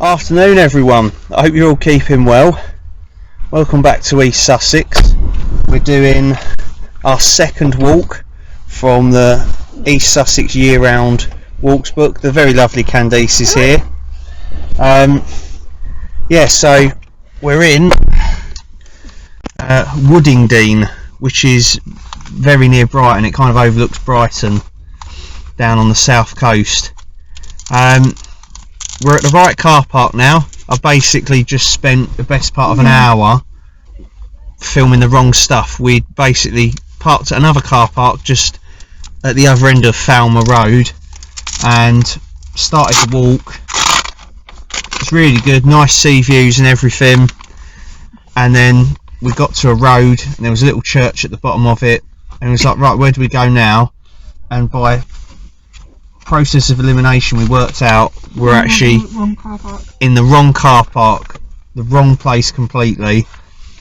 Afternoon everyone, I hope you're all keeping well. Welcome back to East Sussex. We're doing our second walk from the East Sussex year-round walks book. The very lovely Candice is here. So we're in Woodingdean, which is very near Brighton. It kind of overlooks Brighton down on the south coast. We're at the right car park now. I basically just spent the best part of an hour filming the wrong stuff. We basically parked at another car park just at the other end of Falmer Road and started the walk. It's really good, nice sea views and everything. And then we got to a road and there was a little church at the bottom of it. And it was like, right, where do we go now? And by process of elimination we worked out we're actually in the wrong car park, the wrong place completely,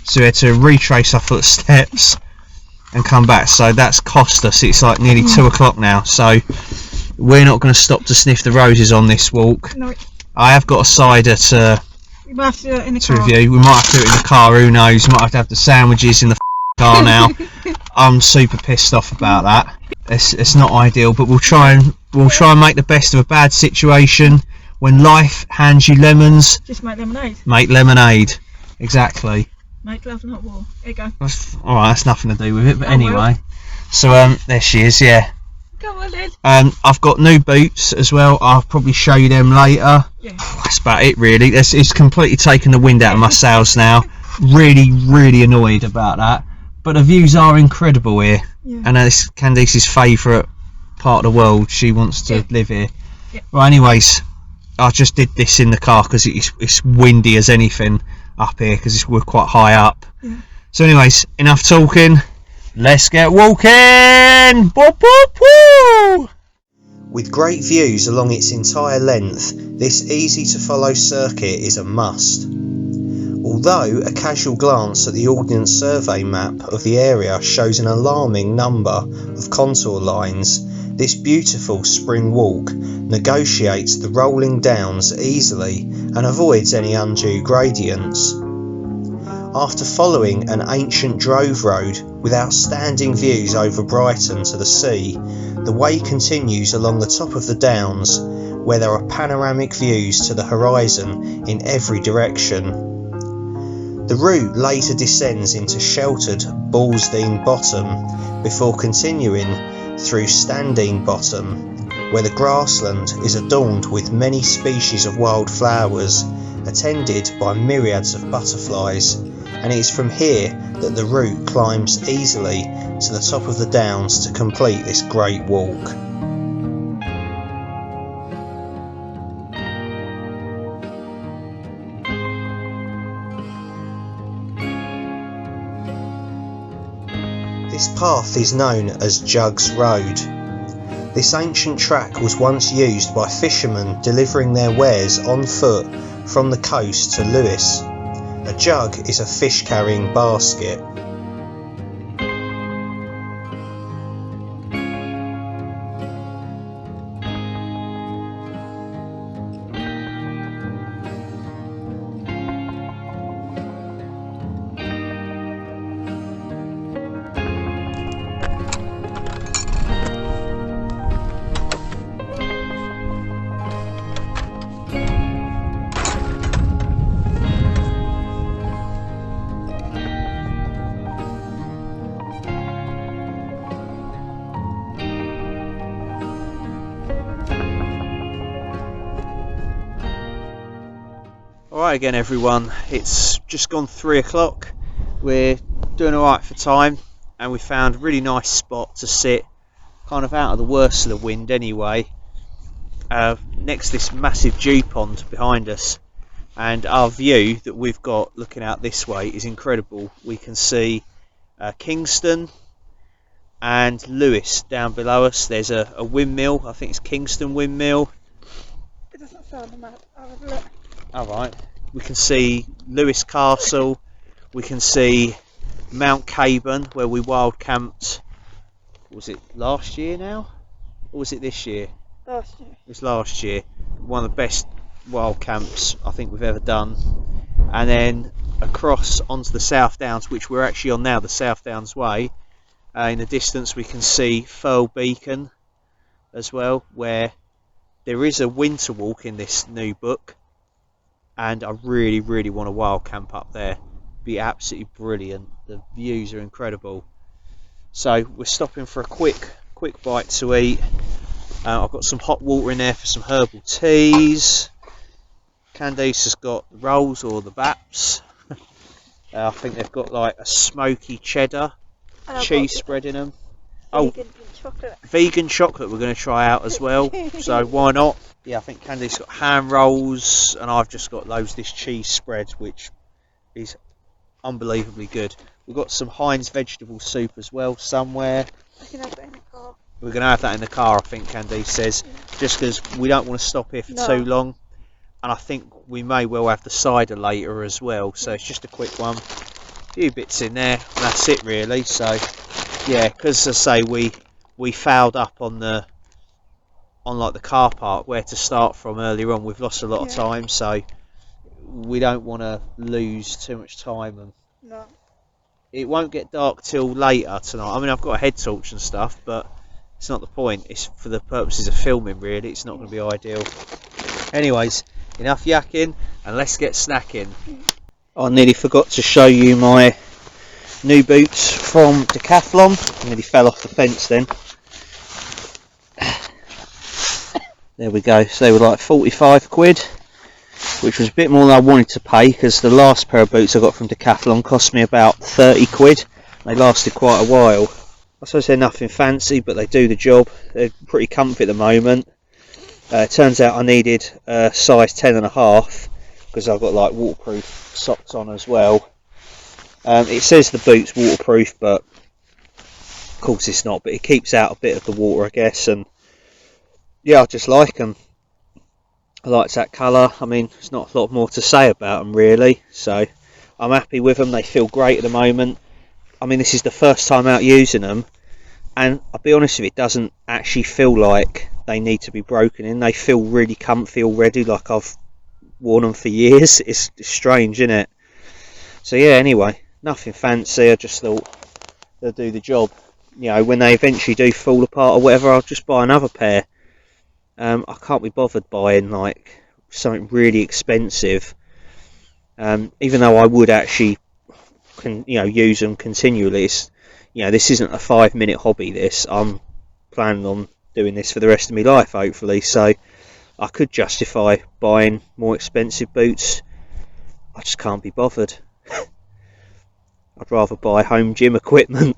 so we had to retrace our footsteps and come back. So that's cost us, it's like nearly 2 o'clock now, so we're not going to stop to sniff the roses on this walk. No. I have got a cider to review. We might have to do it in the car, who knows, we might have to have the sandwiches in the car now. I'm super pissed off about that. It's not ideal, but we'll try and make the best of a bad situation. When life hands you lemons, just make lemonade. Make lemonade, exactly. Make love, not war. There you go. All right, that's nothing to do with it, but anyway. So there she is. Yeah. Come on then. I've got new boots as well. I'll probably show you them later. Yeah. That's about it, really. It's completely taken the wind out of my sails now. Really annoyed about that. But the views are incredible here, and it's Candice's favourite part of the world. She wants to live here. Yeah. Right, anyways, I just did this in the car because it's windy as anything up here because we're quite high up. Yeah. So anyways, enough talking, let's get walking! Boop, boop, woo! With great views along its entire length, this easy to follow circuit is a must. Although a casual glance at the Ordnance Survey map of the area shows an alarming number of contour lines, this beautiful spring walk negotiates the rolling downs easily and avoids any undue gradients. After following an ancient drove road with outstanding views over Brighton to the sea, the way continues along the top of the downs where there are panoramic views to the horizon in every direction. The route later descends into sheltered Woodingdean Bottom before continuing through Standing Bottom, where the grassland is adorned with many species of wild flowers, attended by myriads of butterflies, and it is from here that the route climbs easily to the top of the downs to complete this great walk. This path is known as Jugs Road. This ancient track was once used by fishermen delivering their wares on foot from the coast to Lewes. A jug is a fish carrying basket. Alright again everyone, it's just gone 3 o'clock, we're doing alright for time and we found a really nice spot to sit, kind of out of the worst of the wind anyway, next to this massive dew pond behind us, and our view that we've got looking out this way is incredible. We can see Kingston and Lewes down below us. There's a windmill, I think it's Kingston Windmill. It doesn't say on the map, I'll have a look. Alright, we can see Lewes Castle, we can see Mount Caban where we wild camped, was it last year now? Or was it this year? Last year. It was last year. One of the best wild camps I think we've ever done. And then across onto the South Downs, which we're actually on now, the South Downs Way. In the distance we can see Firle Beacon as well, where there is a winter walk in this new book, and I really want to wild camp up there. Be absolutely brilliant. The views are incredible. So we're stopping for a quick bite to eat. I've got some hot water in there for some herbal teas. Candice has got the rolls or the baps. I think they've got like a smoky cheddar cheese spread in them. Vegan chocolate we're going to try out as well, so why not? Yeah, I think Candice's got ham rolls, and I've just got loads of this cheese spread, which is unbelievably good. We've got some Heinz vegetable soup as well somewhere. You can have that in the car. We're going to have that in the car, I think Candice says, just because we don't want to stop here for too long. And I think we may well have the cider later as well, so it's just a quick one. A few bits in there, and that's it really. So yeah, because as I say, we fouled up on like the car park where to start from earlier on. We've lost a lot of time, so we don't want to lose too much time. And no, it won't get dark till later tonight. I mean, I've got a head torch and stuff, but it's not the point. It's for the purposes of filming really. It's not going to be ideal. Anyways, enough yakking and let's get snacking. I nearly forgot to show you my new boots from Decathlon. I nearly fell off the fence then. There we go. So they were like 45 quid, which was a bit more than I wanted to pay, because the last pair of boots I got from Decathlon cost me about 30 quid. They lasted quite a while. I suppose they're nothing fancy, but they do the job. They're pretty comfy at the moment. It turns out I needed a size 10.5 because I've got like waterproof socks on as well. It says the boot's waterproof, but of course it's not, but it keeps out a bit of the water, I guess. And yeah, I just like them. I like that colour. I mean, there's not a lot more to say about them really, so I'm happy with them. They feel great at the moment. I mean, this is the first time out using them, and I'll be honest with you, it doesn't actually feel like they need to be broken in. They feel really comfy already, like I've worn them for years. It's strange, isn't it? So yeah, anyway, nothing fancy. I just thought they'll do the job. You know, when they eventually do fall apart or whatever, I'll just buy another pair. I can't be bothered buying like something really expensive, even though I would actually use them continually. It's, this isn't a 5-minute hobby. This, I'm planning on doing this for the rest of my life, hopefully. So I could justify buying more expensive boots. I just can't be bothered. I'd rather buy home gym equipment.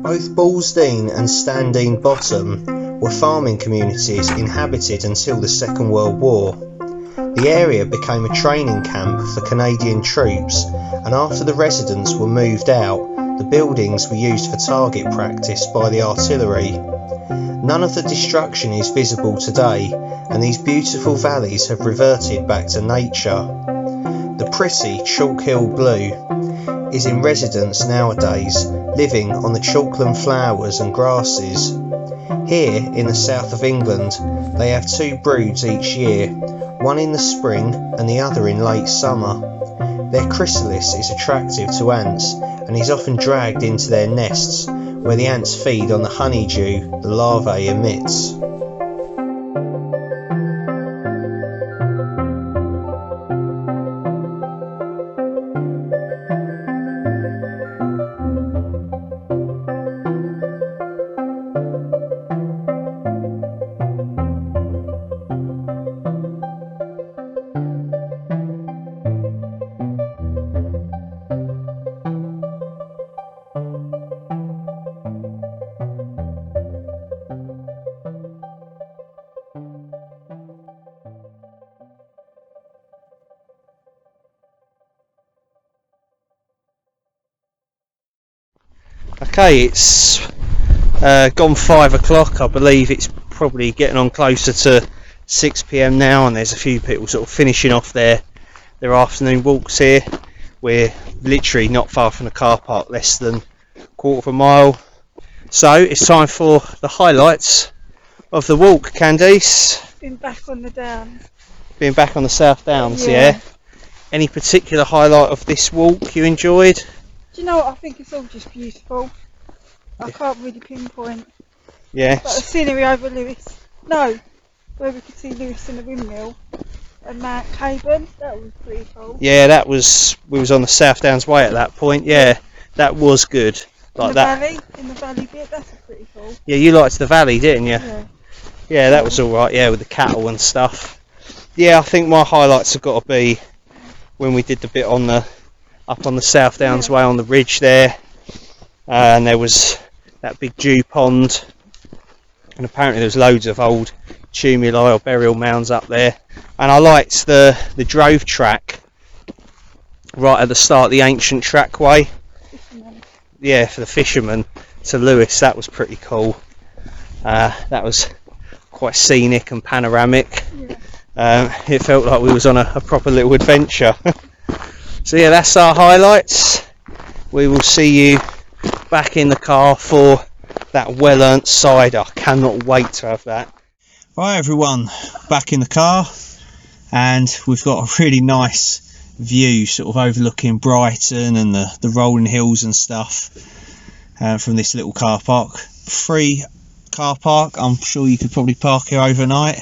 Both Ballsdean and Standine Bottom were farming communities inhabited until the Second World War. The area became a training camp for Canadian troops, and after the residents were moved out, the buildings were used for target practice by the artillery. None of the destruction is visible today, and these beautiful valleys have reverted back to nature. The pretty Chalk Hill Blue is in residence nowadays, living on the chalkland flowers and grasses. Here in the south of England, they have 2 broods each year, one in the spring and the other in late summer. Their chrysalis is attractive to ants and is often dragged into their nests, where the ants feed on the honeydew the larvae emits. Okay, it's gone 5 o'clock. I believe it's probably getting on closer to 6 p.m. now, and there's a few people sort of finishing off their afternoon walks here. We're literally not far from the car park, less than a quarter of a mile. So it's time for the highlights of the walk, Candice. Been back on the downs. Being back on the South Downs, yeah. Any particular highlight of this walk you enjoyed? Do you know what? I think it's all just beautiful. I can't really pinpoint. Yes. But the scenery over Lewes. No, where we could see Lewes and the windmill. And Mount Caban. That was pretty cool. Yeah, that was. We was on the South Downs Way at that point. Yeah, that was good. In the valley bit. That's pretty cool. Yeah, you liked the valley, didn't you? Yeah. Yeah, that was all right. Yeah, with the cattle and stuff. Yeah, I think my highlights have got to be when we did the bit on the up on the South Downs Way on the ridge there, and there was that big dew pond, and apparently there was loads of old tumuli or burial mounds up there. And I liked the drove track right at the start, the ancient trackway. Yeah, for the fishermen to Lewes. That was pretty cool. That was quite scenic and panoramic. It felt like we was on a proper little adventure. So yeah, that's our highlights. We will see you back in the car for that well-earned cider. Cannot wait to have that. Right everyone, back in the car, and we've got a really nice view sort of overlooking Brighton and the rolling hills and stuff from this little car park. Free car park. I'm sure you could probably park here overnight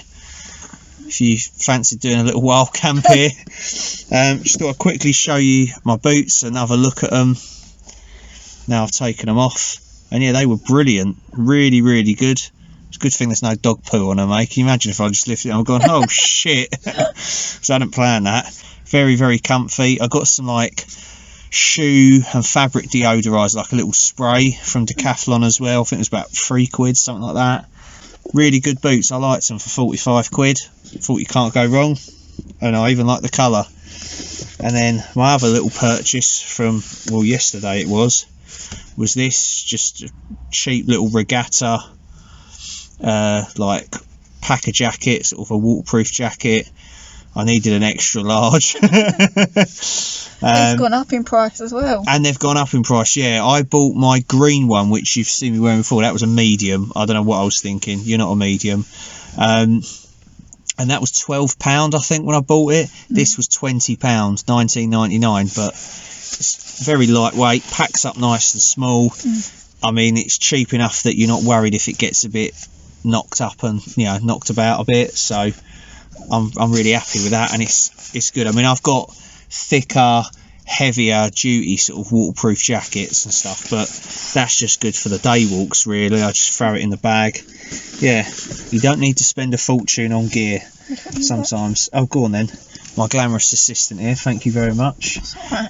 if you fancied doing a little wild camp here. Just thought I'd quickly show you my boots and have a look at them now I've taken them off, and yeah, they were brilliant, really good. It's a good thing there's no dog poo on them, mate. Can you imagine if I just lifted it and I'm going, oh shit. So I hadn't planned that. Very comfy. I got some like shoe and fabric deodorizer, like a little spray from Decathlon as well. I think it was about £3, something like that. Really good boots. I liked them for 45 quid. Thought you can't go wrong, and I even like the colour. And then my other little purchase from, well, yesterday it was this, just a cheap little regatta like packer jacket, sort of a waterproof jacket. I needed an extra large. It's gone up in price as well. And they've gone up in price, yeah. I bought my green one, which you've seen me wearing before. That was a medium. I don't know what I was thinking. You're not a medium. And that was £12, I think, when I bought it. This was £20, $19.99, but it's very lightweight, packs up nice and small. I mean, it's cheap enough that you're not worried if it gets a bit knocked up and, you know, knocked about a bit. So I'm really happy with that, and it's good. I mean, I've got thicker, heavier duty sort of waterproof jackets and stuff, but that's just good for the day walks really. I just throw it in the bag. Yeah, you don't need to spend a fortune on gear sometimes. Oh, go on then. My glamorous assistant here, thank you very much.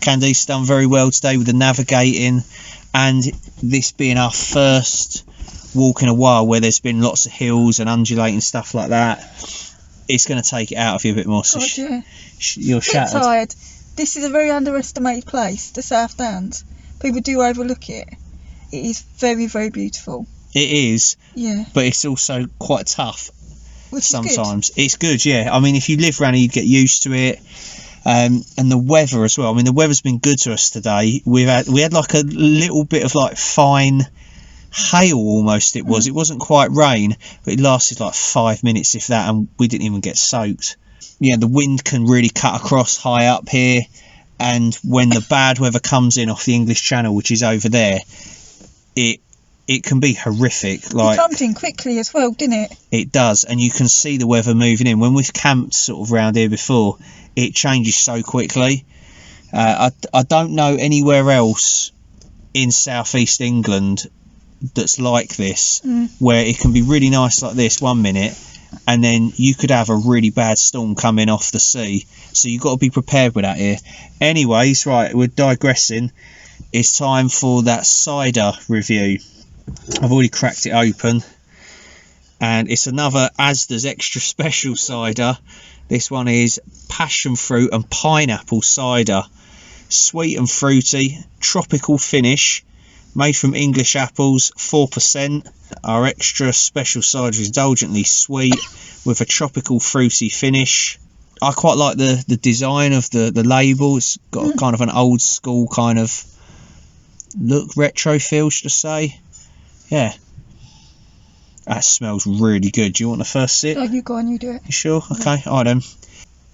Candice done very well today with the navigating, and this being our first walk in a while where there's been lots of hills and undulating stuff like that. It's going to take it out of you a bit more. So you're shattered. Tired. This is a very underestimated place, the South Downs. People do overlook it. It is very beautiful. It is. Yeah. But it's also quite tough. Which sometimes. It's good, yeah. I mean, if you live around here, you'd get used to it. And the weather as well. I mean, the weather's been good to us today. We had like a little bit of like fine hail almost. It was. It wasn't quite rain, but it lasted like 5 minutes, if that, and we didn't even get soaked. Yeah, the wind can really cut across high up here, and when the bad weather comes in off the English Channel, which is over there, it can be horrific. Like, it comes in quickly as well, didn't it? It does, and you can see the weather moving in. When we've camped sort of around here before, it changes so quickly. I don't know anywhere else in southeast England that's like this, where it can be really nice like this 1 minute, and then you could have a really bad storm coming off the sea. So you've got to be prepared with that here. Anyways, right, we're digressing. It's time for that cider review. I've already cracked it open, and it's another Asda's extra special cider. This one is passion fruit and pineapple cider. Sweet and fruity, tropical finish, Made from English apples, 4%. Our extra special cider is indulgently sweet with a tropical fruity finish. I quite like the design of the label. It's got kind of an old school kind of look, retro feel, should I say. Yeah. That smells really good. Do you want the first sip? Oh, you go on, you do it. You sure? Okay, alright then.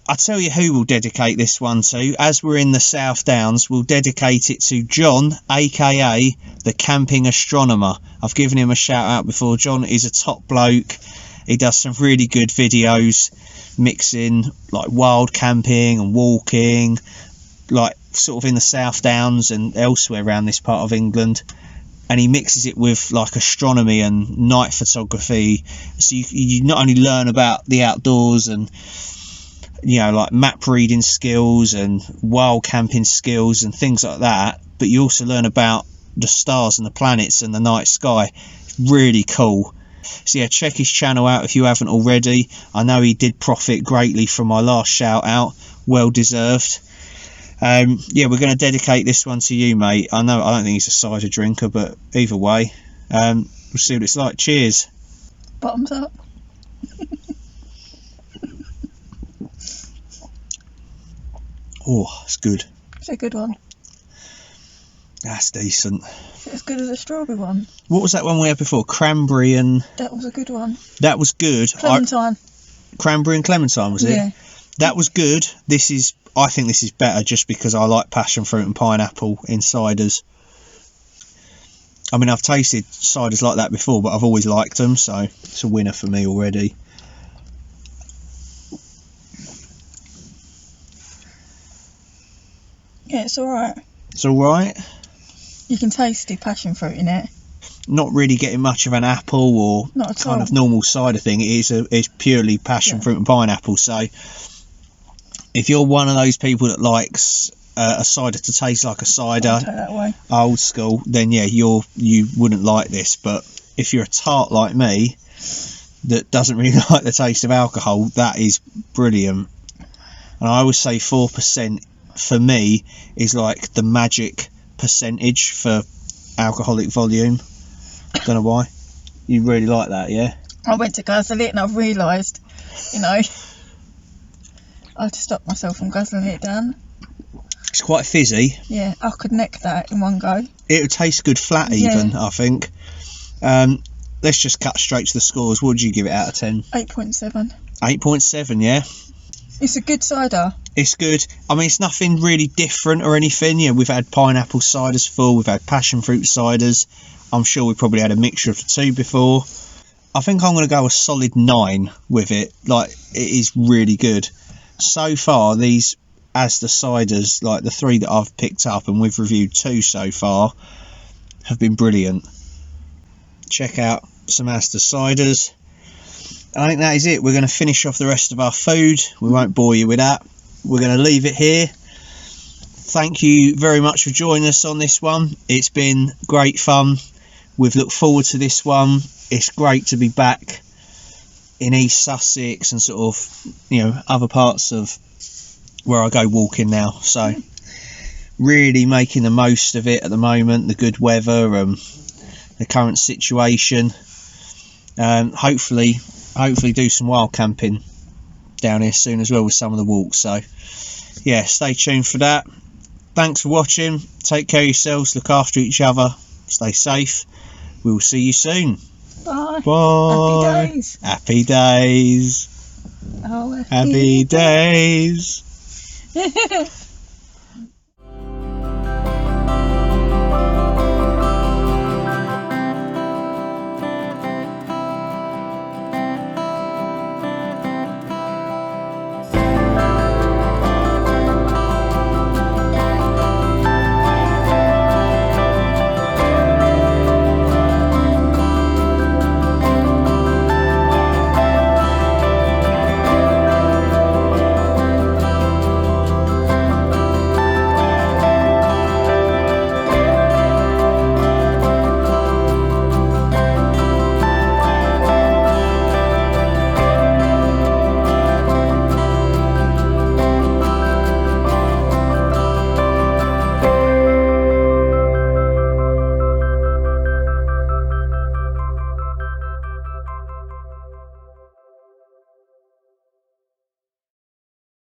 I'll tell you who we'll dedicate this one to. As we're in the South Downs, we'll dedicate it to John, aka the Camping Astronomer. I've given him a shout out before. John is a top bloke. He does some really good videos, mixing like wild camping and walking, like sort of in the South Downs and elsewhere around this part of England. And he mixes it with like astronomy and night photography. So you not only learn about the outdoors and, you know, like map reading skills and wild camping skills and things like that, but you also learn about the stars and the planets and the night sky. It's really cool. So yeah, check his channel out if you haven't already. I know he did profit greatly from my last shout out. Well deserved. Yeah, we're going to dedicate this one to you, mate. I don't think he's a cider drinker, but either way, we'll see what it's like. Cheers. Bottoms up. Oh, it's good. It's a good one. That's decent. It's as good as a strawberry one. What was that one we had before? Cranberry and... That was a good one. That was good. Clementine. Cranberry and clementine, was it? Yeah. That was good. I think this is better just because I like passion fruit and pineapple in ciders. I mean, I've tasted ciders like that before, but I've always liked them, so it's a winner for me already. Yeah, it's alright. It's alright. You can taste the passion fruit in it. Not really getting much of an apple or Not at kind all. of normal cider thing. It's purely passion fruit and pineapple. So if you're one of those people that likes a cider to taste like a cider, I'll take that away. old school, then yeah, you wouldn't like this. But if you're a tart like me that doesn't really like the taste of alcohol, that is brilliant. And I always say 4% for me is like the magic percentage for alcoholic volume. Don't know why. You really like that, yeah? I went to guzzle it and I've realised, you know, I had to stop myself from guzzling it down. It's quite fizzy. Yeah, I could neck that in one go. It would taste good flat even, I think. Let's just cut straight to the scores. What would you give it out of 10? 8.7. 8.7, yeah? It's a good cider. It's good. I mean, it's nothing really different or anything. Yeah, we've had pineapple ciders before, we've had passion fruit ciders. I'm sure we probably had a mixture of the two before. I think I'm going to go a solid 9 with it. Like, it is really good. So far, these, as the ciders, like the 3 that I've picked up, and we've reviewed 2 so far, have been brilliant. Check out some Asda ciders. I think that is it. We're going to finish off the rest of our food. We won't bore you with that. We're going to leave it here. Thank you very much for joining us on this one. It's been great fun. We've looked forward to this one. It's great to be back in East Sussex and sort of, you know, other parts of where I go walking now. So really making the most of it at the moment, the good weather and the current situation. Hopefully do some wild camping down here soon as well with some of the walks. So yeah, stay tuned for that. Thanks for watching. Take care of yourselves, look after each other, stay safe. We will see you soon. Bye. Bye. Happy days. Happy days. Oh, Happy days.